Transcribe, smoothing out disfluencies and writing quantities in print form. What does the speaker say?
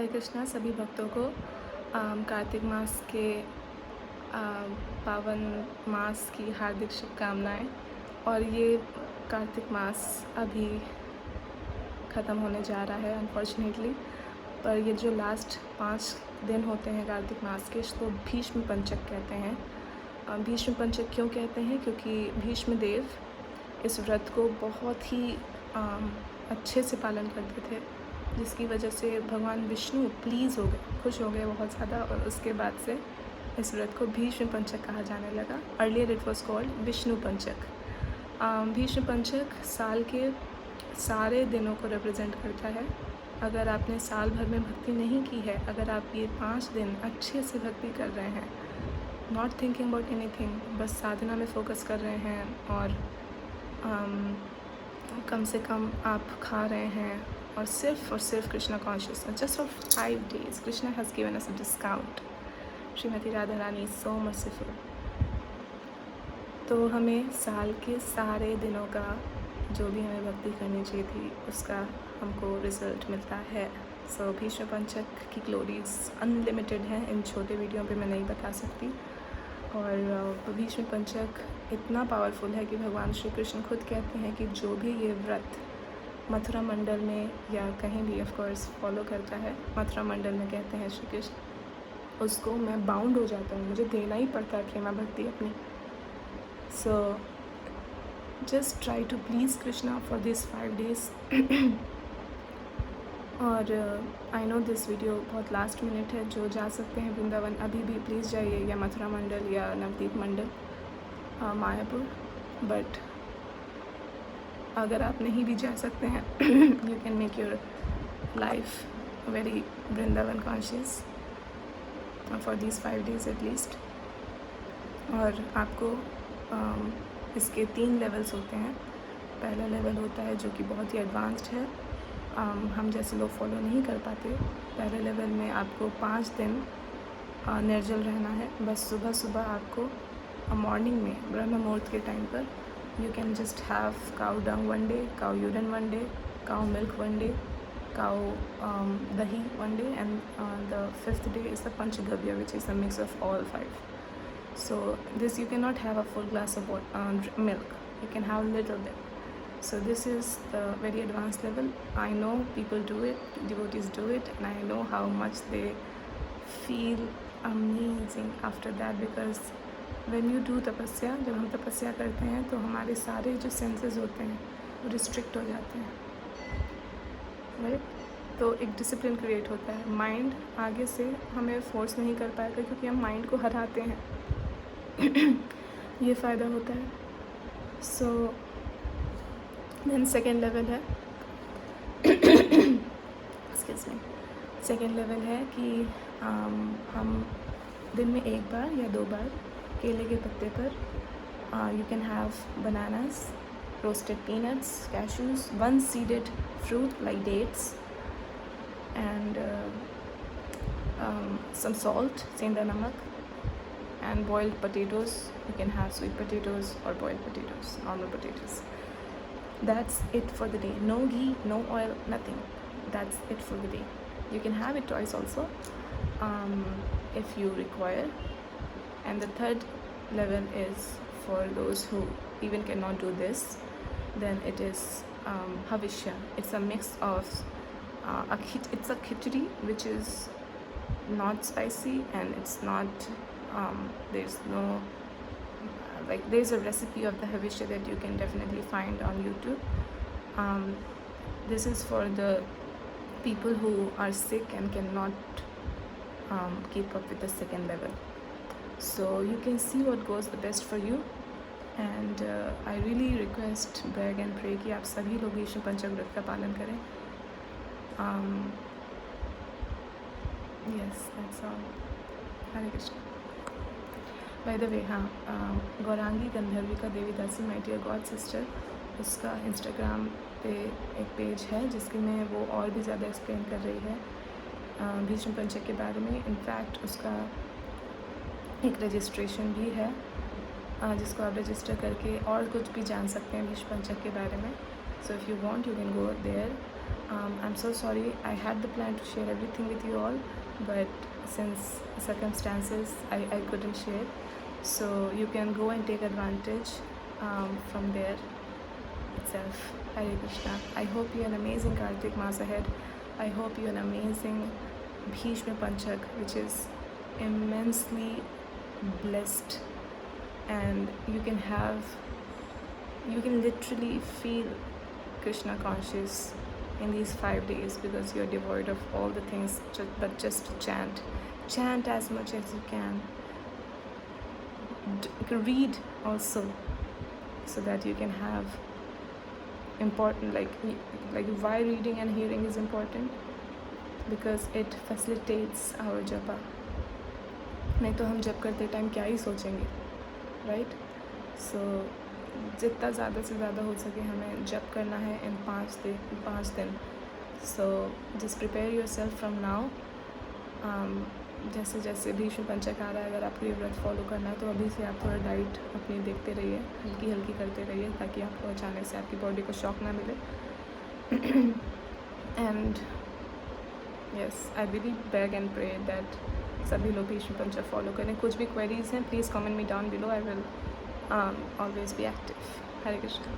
हरे कृष्णा सभी भक्तों को कार्तिक मास के पावन मास की हार्दिक शुभकामनाएं। और ये कार्तिक मास अभी ख़त्म होने जा रहा है अनफॉर्चुनेटली, पर ये जो लास्ट 5 दिन होते हैं कार्तिक मास के, इसको भीष्म पंचक कहते हैं। भीष्म पंचक क्यों कहते हैं? क्योंकि भीष्म देव इस व्रत को बहुत ही अच्छे से पालन करते थे, जिसकी वजह से भगवान विष्णु प्लीज़ हो गए, खुश हो गए बहुत ज़्यादा, और उसके बाद से इस व्रत को भीष्म पंचक कहा जाने लगा। Earlier it was called Vishnu पंचक। भीष्म पंचक साल के सारे दिनों को रिप्रेजेंट करता है। अगर आपने साल भर में भक्ति नहीं की है, अगर आप ये 5 दिन अच्छे से भक्ति कर रहे हैं, नॉट थिंकिंग अबाउट एनीथिंग, बस साधना में फोकस कर रहे हैं, और कम से कम आप खा रहे हैं, और सिर्फ कृष्णा कॉन्शियस है, just for 5 days Krishna has given us a discount. Shrimati Radha Rani so merciful. तो हमें साल के सारे दिनों का जो भी हमें भक्ति करनी चाहिए थी, उसका हमको रिजल्ट मिलता है। सो भीष्म पंचक की ग्लोरीज अनलिमिटेड हैं, इन छोटे वीडियो पे मैं नहीं बता सकती। और भीष्म पंचक इतना पावरफुल है कि भगवान श्री कृष्ण खुद कहते हैं कि जो भी ये व्रत मथुरा मंडल में या कहीं भी ऑफ कोर्स फॉलो करता है, मथुरा मंडल में कहते हैं श्री कृष्ण, उसको मैं बाउंड हो जाता हूँ, मुझे देना ही पड़ता है प्रेमा भक्ति अपनी। So just try to please Krishna for this 5 days। और आई नो दिस वीडियो बहुत लास्ट मिनट है, जो जा सकते हैं वृंदावन अभी भी प्लीज़ जाइए, या मथुरा मंडल या नवदीप मंडल मायापुर। बट अगर आप नहीं भी जा सकते हैं, you can make your life very Vrindavan conscious for this 5 days at least. और आपको इसके 3 लेवल्स होते हैं। पहला लेवल होता है जो कि बहुत ही एडवांस्ड है, हम जैसे लोग फॉलो नहीं कर पाते। पहले लेवल में आपको 5 दिन निर्जल रहना है। बस सुबह सुबह आपको मॉर्निंग में ब्रह्म मुहूर्त के टाइम पर you can just have cow dung one day, cow urine one day, cow milk one day, cow dahi one day, and the 5th day is the panchagavya, which is a mix of all 5. So this you cannot have a full glass of milk, you can have a little bit. So this is the very advanced level. I know people do it, devotees do it, and I know how much they feel amazing after that, because when you do तपस्या, जब हम तपस्या करते हैं तो हमारे सारे जो सेंसेस होते हैं वो रिस्ट्रिक्ट हो जाते हैं, राइट? तो एक डिसिप्लिन क्रिएट होता है। माइंड आगे से हमें फोर्स नहीं कर पाएगा, क्योंकि हम माइंड को हराते हैं। ये फ़ायदा होता है। सो देन सेकेंड लेवल है एक्सक्यूज मी, सेकेंड लेवल है कि हम दिन में 1 बार या 2 बार केले के पत्ते पर you can have bananas, roasted peanuts, cashews, 1 seeded fruit like dates, and some salt, senda namak, and boiled potatoes. You can have sweet potatoes or boiled potatoes, normal potatoes. That's it for the day. No ghee, no oil, nothing. That's it for the day. You can have it twice also if you require. And the third level is for those who even cannot do this. Then it is havishya. It's a mix of it's a khichdi, which is not spicy, and it's not there's no there's a recipe of the havishya that you can definitely find on YouTube. This is for the people who are sick and cannot keep up with the second level. So you can see what goes the best for you, and I really request, beg and pray कि आप सभी लोग भीष्म पंचक व्रत का पालन करें। Yes, that's all. Hare Krishna. By the way, हाँ, Gaurangi Gandharvika Devidasi, my dear god sister, उसका इंस्टाग्राम पे एक पेज है जिसके में वो और भी ज़्यादा एक्सप्लेन कर रही है भीष्म पंचक के बारे में। इनफैक्ट उसका एक रजिस्ट्रेशन भी है, जिसको आप रजिस्टर करके और कुछ भी जान सकते हैं भीष्म पंचक के बारे में। So if you want, you can go there. I'm so sorry. I had the plan to share everything with you all, but since circumstances, I couldn't share. So you can go and take advantage from there itself. Hare Krishna. I hope you an amazing Kartik Mass ahead. I hope you an amazing Bhishma Panchak, which is immensely blessed, and you can literally feel Krishna conscious in these 5 days, because you're devoid of all the things, but just chant as much as you can. Read also, so that you can have important, like why reading and hearing is important, because it facilitates our japa. नहीं तो हम जप करते time क्या ही सोचेंगे, right? सो जितना ज़्यादा से ज़्यादा हो सके हमें जप करना है इन 5 दिन. So just prepare your self from now. जैसे जैसे भीष्म पंचक आ रहा है, अगर आपको ये व्रत फॉलो करना है तो अभी से आप थोड़ा डाइट अपनी देखते रहिए, हल्की हल्की करते रहिए, ताकि आपको अचानक से आपकी बॉडी को शॉक ना मिले. And yes, I really beg and pray that सभी लोग भीष्म पंचक फॉलो करें. कुछ भी क्वेरीज हैं, please comment me down below. I will always be active. Hare Krishna.